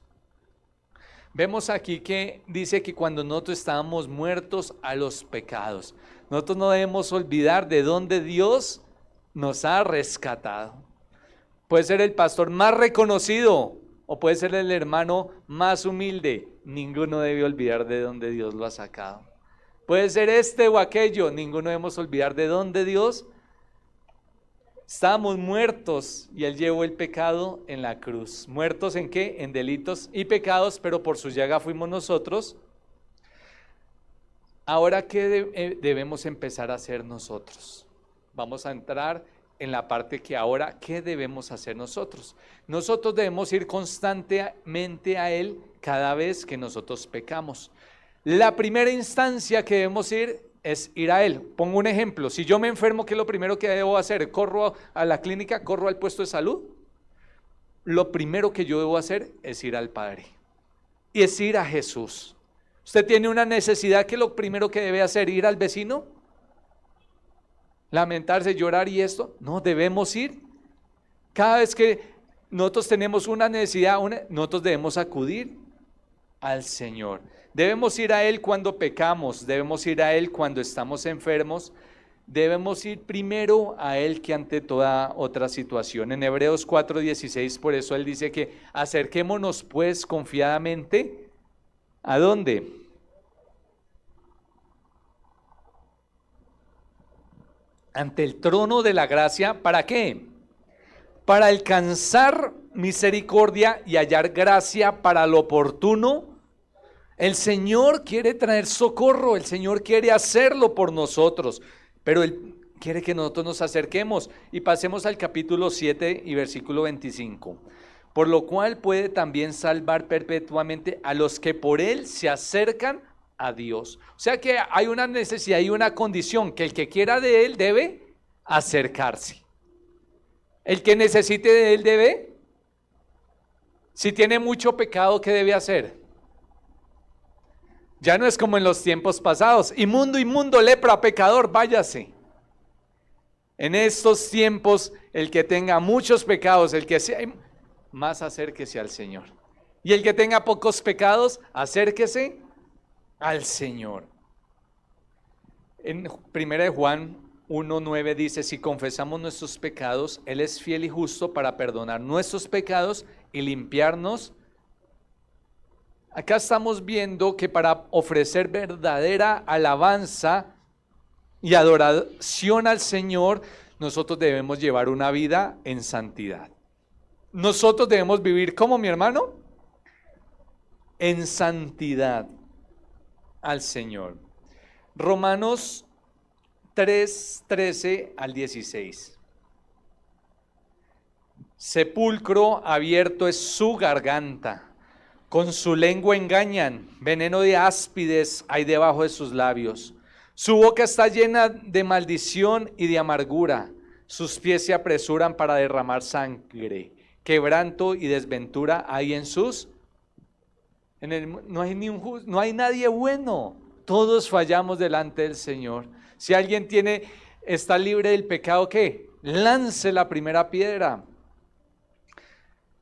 Vemos aquí que dice que cuando nosotros estábamos muertos a los pecados, nosotros no debemos olvidar de dónde Dios nos ha rescatado. Puede ser el pastor más reconocido o puede ser el hermano más humilde. Ninguno debe olvidar de dónde Dios lo ha sacado. Puede ser este o aquello. Ninguno debemos olvidar de dónde Dios. Estábamos muertos y Él llevó el pecado en la cruz. ¿Muertos en qué? En delitos y pecados, pero por su llaga fuimos nosotros. Ahora, ¿qué debemos empezar a hacer nosotros? Vamos a entrar en la parte que ahora, ¿qué debemos hacer nosotros? Nosotros debemos ir constantemente a Él cada vez que nosotros pecamos. La primera instancia que debemos ir es ir a Él. Pongo un ejemplo. Si yo me enfermo, ¿qué es lo primero que debo hacer? ¿Corro a la clínica? ¿Corro al puesto de salud? Lo primero que yo debo hacer es ir al Padre. Y es ir a Jesús. ¿Usted tiene una necesidad? ¿Qué es lo primero que debe hacer? ¿Ir al vecino? ¿Lamentarse, llorar y esto? No, debemos ir. Cada vez que nosotros tenemos una necesidad, nosotros debemos acudir al Señor. Debemos ir a Él cuando pecamos, debemos ir a Él cuando estamos enfermos, debemos ir primero a Él que ante toda otra situación. En Hebreos 4:16, por eso Él dice que acerquémonos pues confiadamente, ¿a dónde? Ante el trono de la gracia, ¿para qué? Para alcanzar misericordia y hallar gracia para lo oportuno. El Señor quiere traer socorro, el Señor quiere hacerlo por nosotros, pero Él quiere que nosotros nos acerquemos. Y pasemos al capítulo 7 y versículo 25. Por lo cual puede también salvar perpetuamente a los que por Él se acercan a Dios. O sea que hay una necesidad y una condición, que el que quiera de Él debe acercarse. El que necesite de Él debe, si tiene mucho pecado, ¿qué debe hacer? Ya no es como en los tiempos pasados, inmundo, inmundo, lepra, pecador, váyase. En estos tiempos, el que tenga muchos pecados, el que sea más, acérquese al Señor. Y el que tenga pocos pecados, acérquese al Señor. En 1 Juan 1:9 dice: si confesamos nuestros pecados, Él es fiel y justo para perdonar nuestros pecados y limpiarnos. Acá estamos viendo que para ofrecer verdadera alabanza y adoración al Señor, nosotros debemos llevar una vida en santidad. Nosotros debemos vivir como, mi hermano, en santidad al Señor. Romanos 3:13 al 16. Sepulcro abierto es su garganta. Con su lengua engañan, veneno de áspides hay debajo de sus labios. Su boca está llena de maldición y de amargura. Sus pies se apresuran para derramar sangre. Quebranto y desventura hay en sus. No hay nadie bueno. Todos fallamos delante del Señor. Si alguien está libre del pecado, ¿qué? Lance la primera piedra.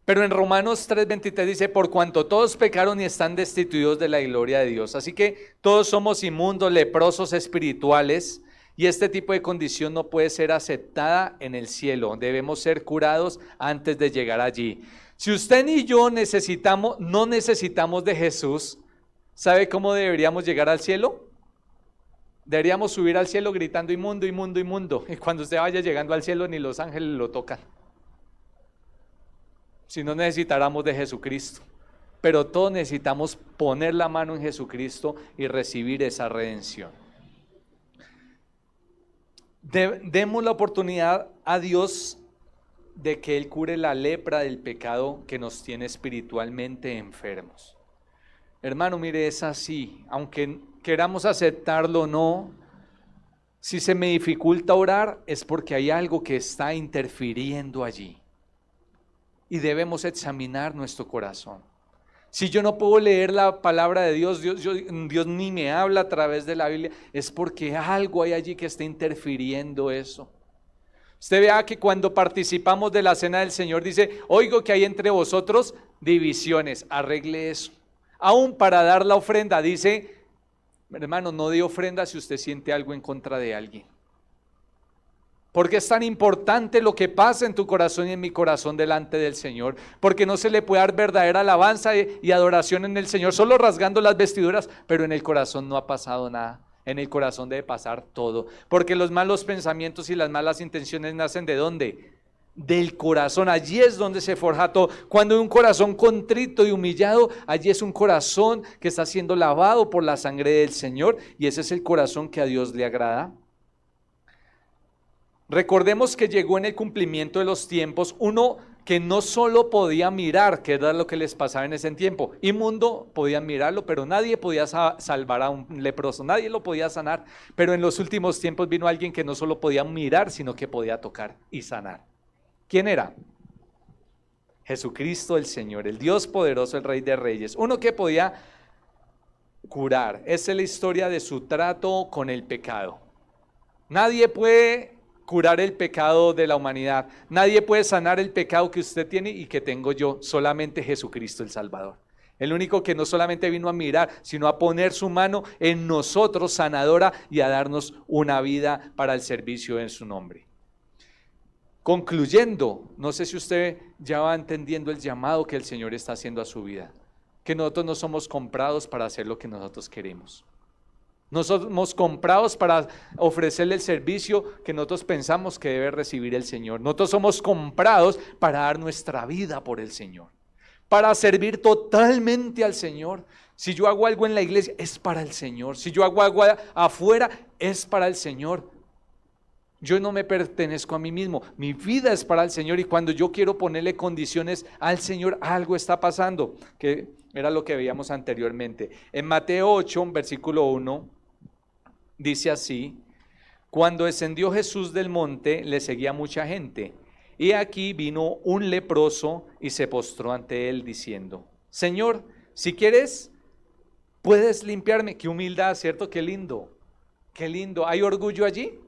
Pero en Romanos 3:23 dice: por cuanto todos pecaron y están destituidos de la gloria de Dios. Así que todos somos inmundos, leprosos espirituales, y este tipo de condición no puede ser aceptada en el cielo. Debemos ser curados antes de llegar allí. Si usted ni yo no necesitamos de Jesús, ¿sabe cómo deberíamos llegar al cielo? Deberíamos subir al cielo gritando inmundo, inmundo, inmundo. Y cuando usted vaya llegando al cielo ni los ángeles lo tocan. Si no necesitáramos de Jesucristo. Pero todos necesitamos poner la mano en Jesucristo y recibir esa redención. Demos la oportunidad a Dios de que Él cure la lepra del pecado que nos tiene espiritualmente enfermos. Hermano, mire, es así. Aunque queramos aceptarlo o no, si se me dificulta orar es porque hay algo que está interfiriendo allí. Y debemos examinar nuestro corazón. Si yo no puedo leer la palabra de Dios, Dios ni me habla a través de la Biblia, es porque algo hay allí que está interfiriendo eso. Usted vea que cuando participamos de la cena del Señor dice, oigo que hay entre vosotros divisiones, arregle eso. Aún para dar la ofrenda dice, hermano, no dé ofrenda si usted siente algo en contra de alguien. Porque es tan importante lo que pasa en tu corazón y en mi corazón delante del Señor. Porque no se le puede dar verdadera alabanza y adoración en el Señor, solo rasgando las vestiduras, pero en el corazón no ha pasado nada. En el corazón debe pasar todo. Porque los malos pensamientos y las malas intenciones nacen ¿de dónde? Del corazón. Allí es donde se forja todo. Cuando hay un corazón contrito y humillado, allí es un corazón que está siendo lavado por la sangre del Señor. Y ese es el corazón que a Dios le agrada. Recordemos que llegó en el cumplimiento de los tiempos uno que no solo podía mirar, que era lo que les pasaba en ese tiempo. Inmundo podían mirarlo, pero nadie podía salvar a un leproso, nadie lo podía sanar. Pero en los últimos tiempos vino alguien que no solo podía mirar, sino que podía tocar y sanar. ¿Quién era? Jesucristo el Señor, el Dios poderoso, el Rey de Reyes. Uno que podía curar. Esa es la historia de su trato con el pecado. Nadie puede curar el pecado de la humanidad. Nadie puede sanar el pecado que usted tiene y que tengo yo, solamente Jesucristo el Salvador. El único que no solamente vino a mirar, sino a poner su mano en nosotros sanadora y a darnos una vida para el servicio en su nombre. Concluyendo, no sé si usted ya va entendiendo el llamado que el Señor está haciendo a su vida, que nosotros no somos comprados para hacer lo que nosotros queremos. No somos comprados para ofrecerle el servicio que nosotros pensamos que debe recibir el Señor. Nosotros somos comprados para dar nuestra vida por el Señor, para servir totalmente al Señor. Si yo hago algo en la iglesia, es para el Señor. Si yo hago algo afuera, es para el Señor. Yo no me pertenezco a mí mismo, mi vida es para el Señor, y cuando yo quiero ponerle condiciones al Señor, algo está pasando, que era lo que veíamos anteriormente. En Mateo 8, versículo 1, dice así: cuando descendió Jesús del monte, le seguía mucha gente, y aquí vino un leproso y se postró ante él diciendo: Señor, si quieres, puedes limpiarme. Qué humildad, ¿cierto? Qué lindo, qué lindo. ¿Hay orgullo allí?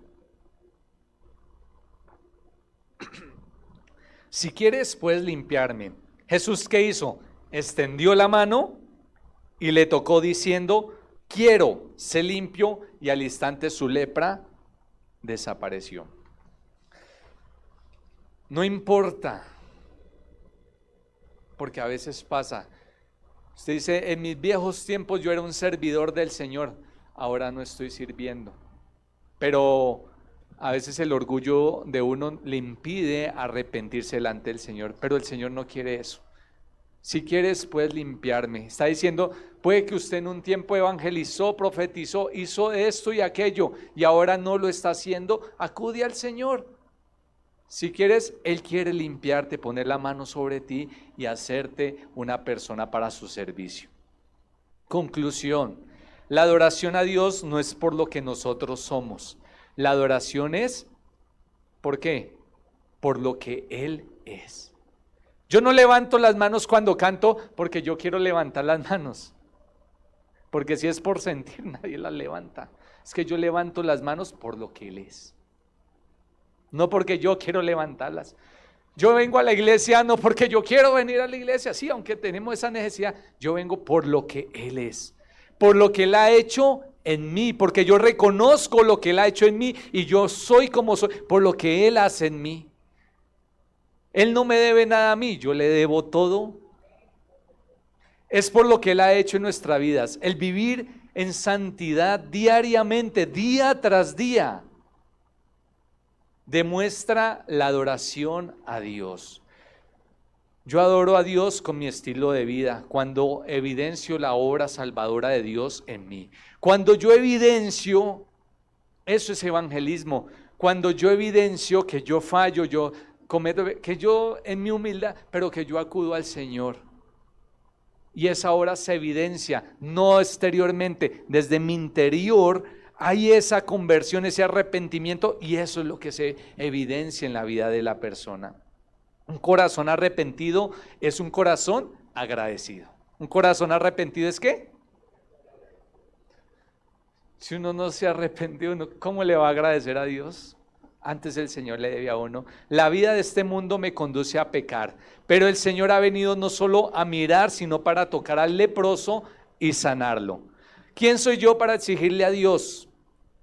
Si quieres, puedes limpiarme. Jesús, ¿qué hizo? Extendió la mano y le tocó diciendo: quiero, sé limpio, y al instante su lepra desapareció. No importa, porque a veces pasa. Usted dice: en mis viejos tiempos yo era un servidor del Señor, ahora no estoy sirviendo. Pero a veces el orgullo de uno le impide arrepentirse delante del Señor, pero el Señor no quiere eso. Si quieres, puedes limpiarme. Está diciendo, puede que usted en un tiempo evangelizó, profetizó, hizo esto y aquello, y ahora no lo está haciendo. Acude al Señor. Si quieres, Él quiere limpiarte, poner la mano sobre ti y hacerte una persona para su servicio. Conclusión: la adoración a Dios no es por lo que nosotros somos. La adoración es, ¿por qué? Por lo que Él es. Yo no levanto las manos cuando canto porque yo quiero levantar las manos, porque si es por sentir, nadie las levanta. Es que yo levanto las manos por lo que Él es, no porque yo quiero levantarlas. Yo vengo a la iglesia no porque yo quiero venir a la iglesia, sí, aunque tenemos esa necesidad. Yo vengo por lo que Él es, por lo que Él ha hecho en mí, porque yo reconozco lo que Él ha hecho en mí y yo soy como soy por lo que Él hace en mí. Él no me debe nada a mí, yo le debo todo. Es por lo que Él ha hecho en nuestras vidas, el vivir en santidad diariamente, día tras día, demuestra la adoración a Dios. Yo adoro a Dios con mi estilo de vida, cuando evidencio la obra salvadora de Dios en mí. Cuando yo evidencio, eso es evangelismo, cuando yo evidencio que yo fallo, yo cometo, que yo en mi humildad, pero que yo acudo al Señor. Y esa obra se evidencia, no exteriormente, desde mi interior hay esa conversión, ese arrepentimiento, y eso es lo que se evidencia en la vida de la persona. Un corazón arrepentido es un corazón agradecido. ¿Un corazón arrepentido es qué? Si uno no se arrepentió, ¿cómo le va a agradecer a Dios? Antes el Señor le debe a uno. La vida de este mundo me conduce a pecar, pero el Señor ha venido no solo a mirar, sino para tocar al leproso y sanarlo. ¿Quién soy yo para exigirle a Dios?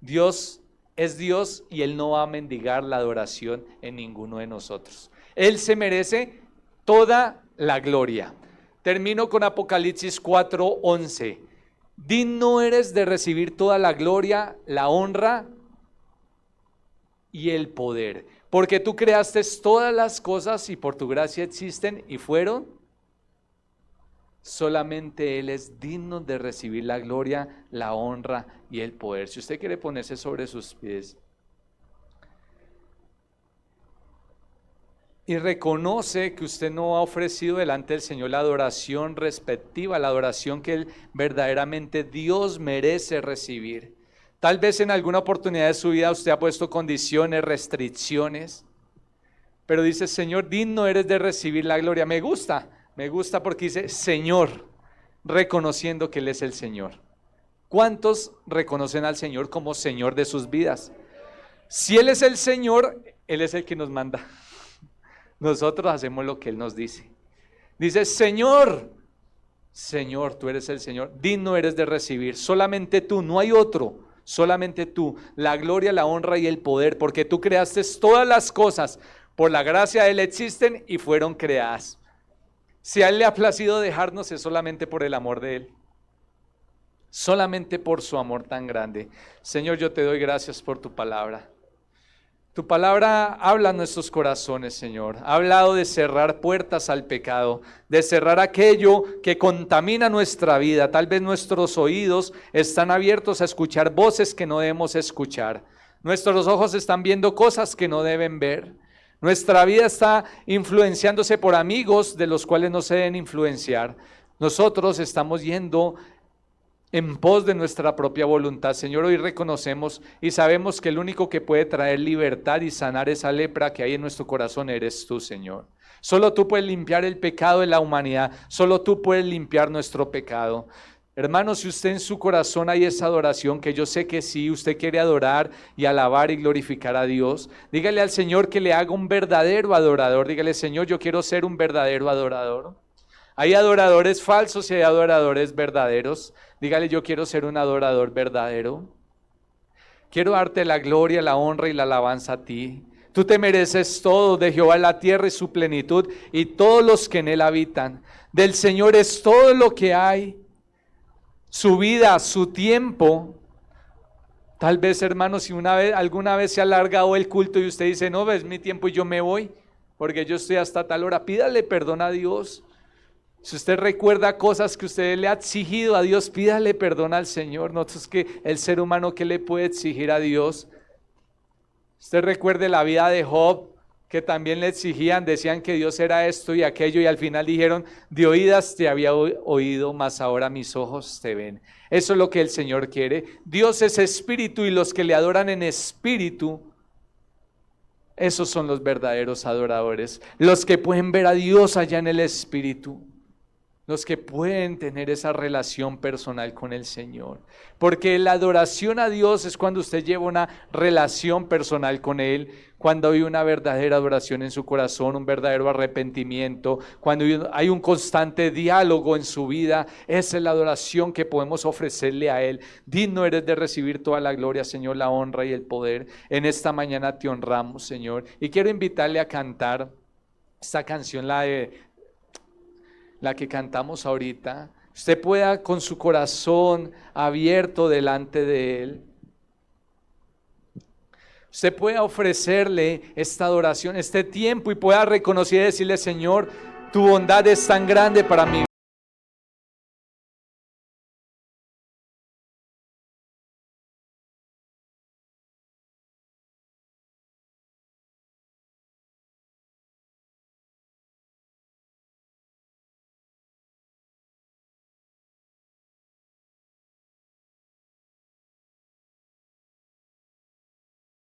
Dios es Dios y Él no va a mendigar la adoración en ninguno de nosotros. Él se merece toda la gloria. Termino con Apocalipsis 4:11. Digno eres de recibir toda la gloria, la honra y el poder, porque tú creaste todas las cosas y por tu gracia existen y fueron. Solamente Él es digno de recibir la gloria, la honra y el poder. Si usted quiere ponerse sobre sus pies y reconoce que usted no ha ofrecido delante del Señor la adoración respectiva, la adoración que Él verdaderamente Dios merece recibir. Tal vez en alguna oportunidad de su vida usted ha puesto condiciones, restricciones, pero dice: Señor, digno eres de recibir la gloria. Me gusta porque dice Señor, reconociendo que Él es el Señor. ¿Cuántos reconocen al Señor como Señor de sus vidas? Si Él es el Señor, Él es el que nos manda. Nosotros hacemos lo que Él nos dice. Dice: Señor, Señor, tú eres el Señor, digno eres de recibir, solamente tú, no hay otro, solamente tú, la gloria, la honra y el poder, porque tú creaste todas las cosas, por la gracia de Él existen y fueron creadas. Si a Él le ha placido dejarnos es solamente por el amor de Él, solamente por su amor tan grande. Señor, yo te doy gracias por tu palabra. Tu palabra habla a nuestros corazones, Señor. Ha hablado de cerrar puertas al pecado, de cerrar aquello que contamina nuestra vida. Tal vez nuestros oídos están abiertos a escuchar voces que no debemos escuchar. Nuestros ojos están viendo cosas que no deben ver. Nuestra vida está influenciándose por amigos de los cuales no se deben influenciar. Nosotros estamos yendo en pos de nuestra propia voluntad. Señor, hoy reconocemos y sabemos que el único que puede traer libertad y sanar esa lepra que hay en nuestro corazón eres tú, Señor. Solo tú puedes limpiar el pecado de la humanidad, solo tú puedes limpiar nuestro pecado. Hermano, si usted en su corazón hay esa adoración, que yo sé que sí, usted quiere adorar y alabar y glorificar a Dios, dígale al Señor que le haga un verdadero adorador. Dígale: Señor, yo quiero ser un verdadero adorador. Hay adoradores falsos y hay adoradores verdaderos. Dígale: yo quiero ser un adorador verdadero. Quiero darte la gloria, la honra y la alabanza a ti. Tú te mereces todo, de Jehová la tierra y su plenitud y todos los que en él habitan. Del Señor es todo lo que hay, su vida, su tiempo. Tal vez, hermano, si alguna vez se ha alargado el culto y usted dice: no, es mi tiempo y yo me voy, porque yo estoy hasta tal hora, pídale perdón a Dios. Si usted recuerda cosas que usted le ha exigido a Dios, pídale perdón al Señor. No es que el ser humano, ¿qué le puede exigir a Dios? Usted recuerde la vida de Job, que también le exigían, decían que Dios era esto y aquello, y al final dijeron: de oídas te había oído, mas ahora mis ojos te ven. Eso es lo que el Señor quiere. Dios es espíritu y los que le adoran en espíritu, esos son los verdaderos adoradores, los que pueden ver a Dios allá en el espíritu. Los que pueden tener esa relación personal con el Señor. Porque la adoración a Dios es cuando usted lleva una relación personal con Él, cuando hay una verdadera adoración en su corazón, un verdadero arrepentimiento, cuando hay un constante diálogo en su vida. Esa es la adoración que podemos ofrecerle a Él. Digno eres de recibir toda la gloria, Señor, la honra y el poder. En esta mañana te honramos, Señor. Y quiero invitarle a cantar. esta canción, la que cantamos ahorita, usted pueda con su corazón abierto delante de Él, usted pueda ofrecerle esta adoración, este tiempo, y pueda reconocer y decirle: Señor, tu bondad es tan grande para mi